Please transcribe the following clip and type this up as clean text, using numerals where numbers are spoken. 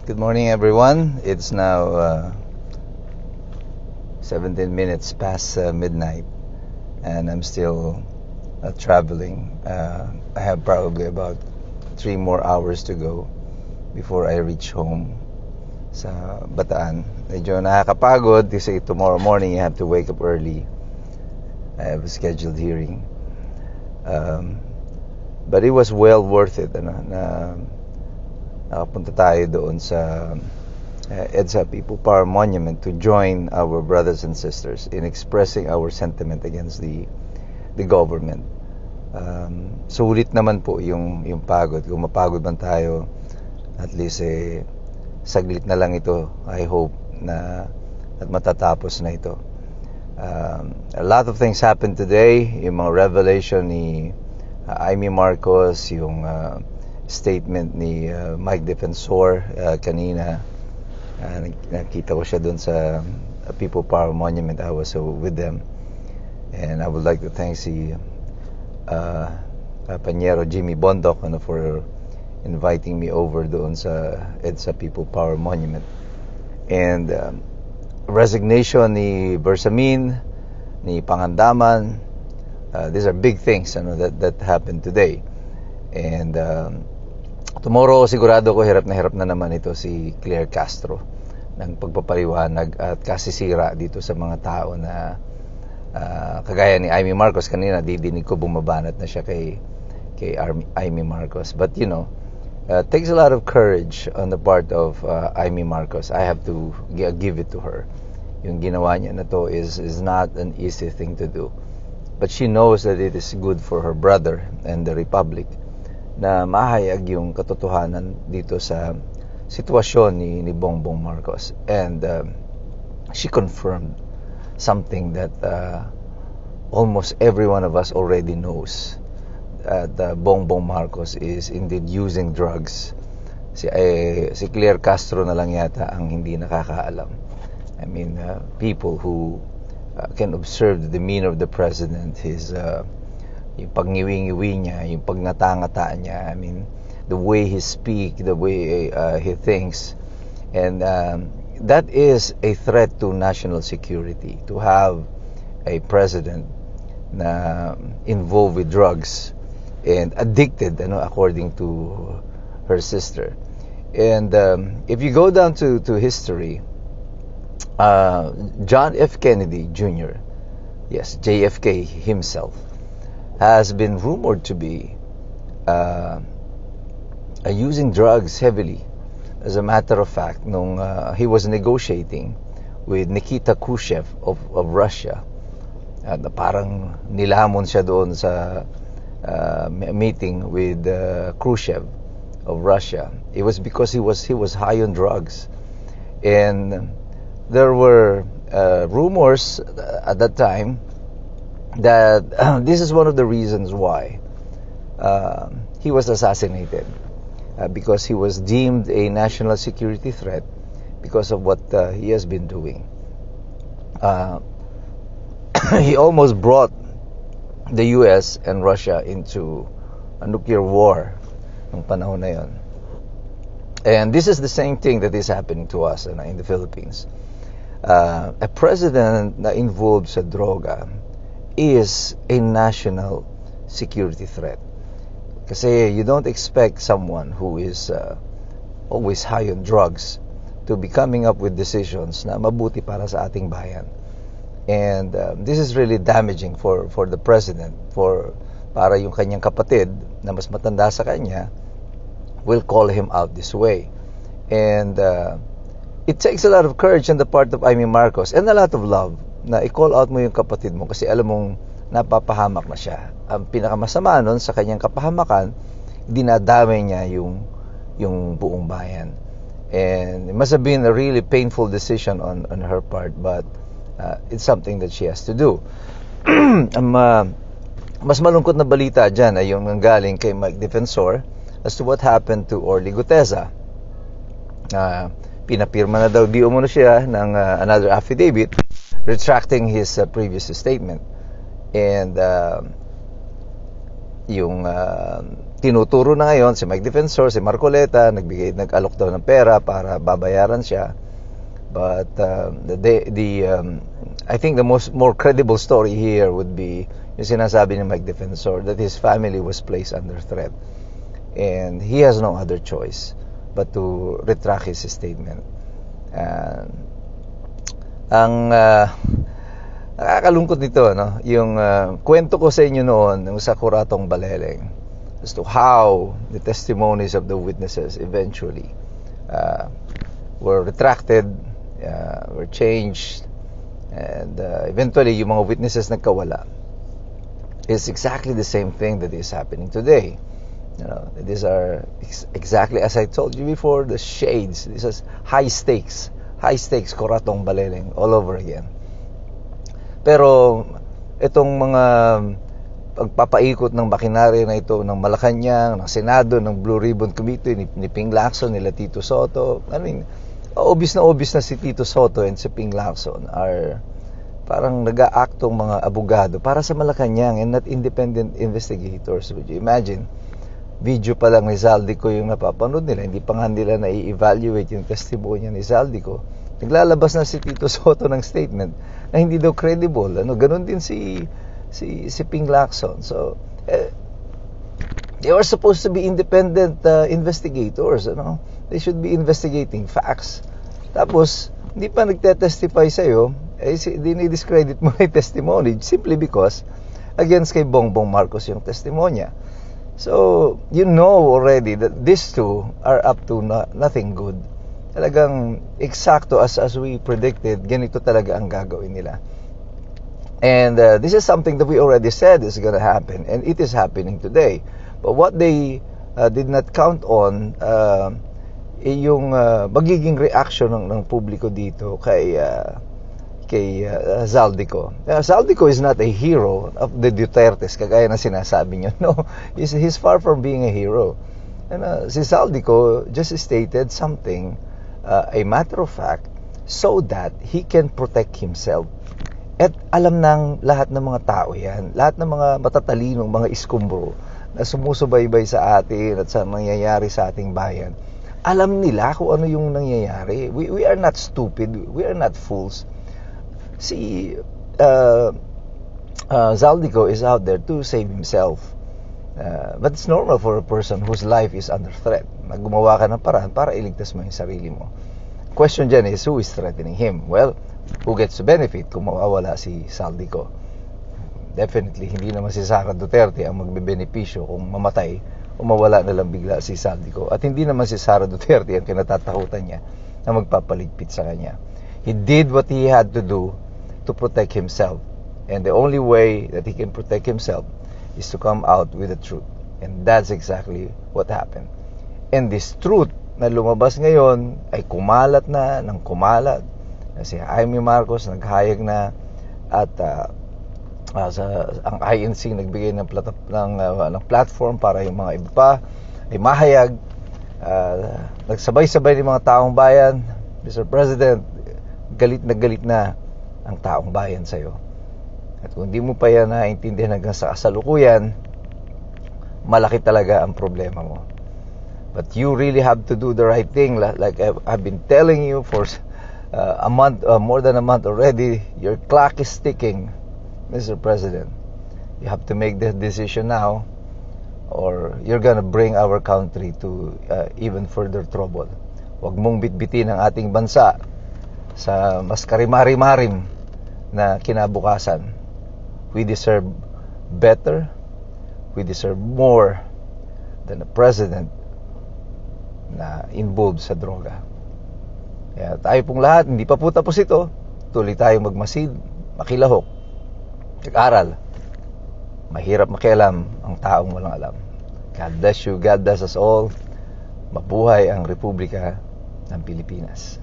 Good morning, everyone. It's now 17 minutes past midnight, and I'm still traveling. I have probably about 3 more hours to go before I reach home sa Bataan. Medyo nakakapagod kasi tomorrow morning you have to wake up early. I have a scheduled hearing. But it was well worth it. Nakapunta tayo doon sa EDSA People Power Monument to join our brothers and sisters in expressing our sentiment against the government. Sulit naman po yung pagod. Kung mapagod man tayo, at least saglit na lang ito. I hope na at matatapos na ito. A lot of things happened today. Yung mga revelation ni Amy Marcos, yung statement ni Mike Defensor kanina. Nakita ko siya doon sa People Power Monument. I was with them, and I would like to thank si Panyero Jimmy Bondoc for inviting me over doon sa EDSA People Power Monument. And resignation ni Bersamin, ni Pangandaman, these are big things that happened today. And tomorrow sigurado ko hirap na naman ito si Claire Castro ng pagpapaliwanag at kasisira dito sa mga tao na kagaya ni Amy Marcos. Kanina didinig ko bumabanat na siya kay Amy Marcos. But takes a lot of courage on the part of Amy Marcos. I have to give it to her. Yung ginawa niya na to is not an easy thing to do. But she knows that it is good for her brother and the Republic na mahayag yung katotohanan dito sa sitwasyon ni Bongbong Marcos. And she confirmed something that almost every one of us already knows. Bongbong Marcos is indeed using drugs. Si Claire Castro na lang yata ang hindi nakakaalam. I mean, people who can observe the demeanor of the president, his yung pagngiwi-ngiwi niya, yung pagngata-ngata niya, I mean, the way he speak, the way he thinks. And that is a threat to national security, to have a president na involved with drugs and addicted, according to her sister. And if you go down to history, John F. Kennedy Jr., yes, JFK himself, has been rumored to be using drugs heavily. As a matter of fact, nung he was negotiating with Nikita Khrushchev of Russia, parang nilamon siya doon sa meeting with Khrushchev of Russia. It was because he was high on drugs, and there were rumors at that time that this is one of the reasons why he was assassinated, because he was deemed a national security threat because of what he has been doing. He almost brought the US and Russia into a nuclear war ng panahon na yon. And this is the same thing that is happening to us in the Philippines. A president na involved sa droga is a national security threat. Kasi you don't expect someone who is always high on drugs to be coming up with decisions na mabuti para sa ating bayan. And this is really damaging for the president, para yung kanyang kapatid na mas matanda sa kanya will call him out this way. And it takes a lot of courage on the part of Amy Marcos and a lot of love na i-call out mo yung kapatid mo kasi alam mong napapahamak na siya. Ang pinakamasama nun sa kanyang kapahamakan, dinadamay niya yung buong bayan. And it must have been a really painful decision on her part, but it's something that she has to do. Mas malungkot na balita dyan ay yung galing kay Mike Defensor as to what happened to Orly Guteza. Pinapirma na daw di umano siya ng another affidavit retracting his previous statement. And yung tinuturo na ngayon si Mike Defensor, si Marcoleta, nag-alok daw ng pera para babayaran siya. But I think the more credible story here would be yung sinasabi ni Mike Defensor that his family was placed under threat. And he has no other choice but to retract his statement. Nakakalungkot nito, no? Yung kwento ko sa inyo noon ng sa Kuratong Baleleng as to how the testimonies of the witnesses eventually were retracted, were changed, and eventually yung mga witnesses nagkawala. It's exactly the same thing that is happening today. You know, these are exactly as I told you before, the shades. This is high stakes Kuratong Baleleng all over again. Pero itong mga pagpapaikot ng makinarya na ito ng Malacanang, ng Senado, ng Blue Ribbon Committee, ni Ping Lacson, nila Tito Soto. I mean, obvious na si Tito Soto and si Ping Lacson are parang nag-aaktong mga abogado para sa Malacanang and not independent investigators. Would you imagine? Video pa lang ni Zaldico yung napapanood nila. Hindi pa nga nila na-evaluate yung testimonya ni Zaldico. Naglalabas na si Tito Soto ng statement na hindi daw credible. Ganun din si Ping Lacson. So, they are supposed to be independent investigators. They should be investigating facts. Tapos, hindi pa nagte-testify sa'yo, dinidiscredit mo yung testimony simply because against kay Bongbong Marcos yung testimonya. So, you know already that these two are up to nothing good. Talagang eksakto as we predicted, ganito talaga ang gagawin nila. And this is something that we already said is going to happen, and it is happening today. But what they did not count on, yung magiging reaction ng publiko dito kay Zaldico. Zaldico is not a hero of the Dutertes, kagaya na sinasabi niyo. No, he's far from being a hero. And si Zaldico just stated something, a matter of fact, so that he can protect himself. At alam ng lahat ng mga tao yan, lahat ng mga matatalinong mga iskumbro na sumusubaybay sa atin at sa nangyayari sa ating bayan. Alam nila kung ano yung nangyayari. We are not stupid, we are not fools. Si Zaldico is out there to save himself. But it's normal for a person whose life is under threat na gumawa ka ng paraan para iligtas mo yung sarili mo. Question dyan is, who is threatening him? Well, who gets to benefit kung mawawala si Zaldico? Definitely, hindi naman si Sara Duterte ang magbebenepisyo kung mamatay o mawala na lang bigla si Zaldico. At hindi naman si Sara Duterte ang kinatatakutan niya na magpapaligpit sa kanya. He did what he had to do to protect himself. And the only way that he can protect himself is to come out with the truth. And that's exactly what happened. And this truth na lumabas ngayon ay kumalat na ng kumalat. Kasi Jaime Marcos naghayag na at ang INC nagbigay ng platform para yung mga iba pa ay mahayag. Nagsabay-sabay ng mga taong bayan. Mr. President, galit na ang taong bayan sa'yo. At kung di mo pa yan naintindihan hanggang sa kasalukuyan, malaki talaga ang problema mo. But you really have to do the right thing. Like I've been telling you for a month, more than a month already, your clock is ticking, Mr. President. You have to make the decision now or you're gonna bring our country to even further trouble. Huwag mong bitbitin ang ating bansa sa mas karimari-marim na kinabukasan. We deserve better. We deserve more than a president na involved sa droga. Kaya tayo pong lahat, hindi pa po tapos ito. Tuloy tayong magmasid, makilahok, mag-aral. Mahirap makialam ang taong walang alam. God bless you. God bless us all. Mabuhay ang Republika ng Pilipinas.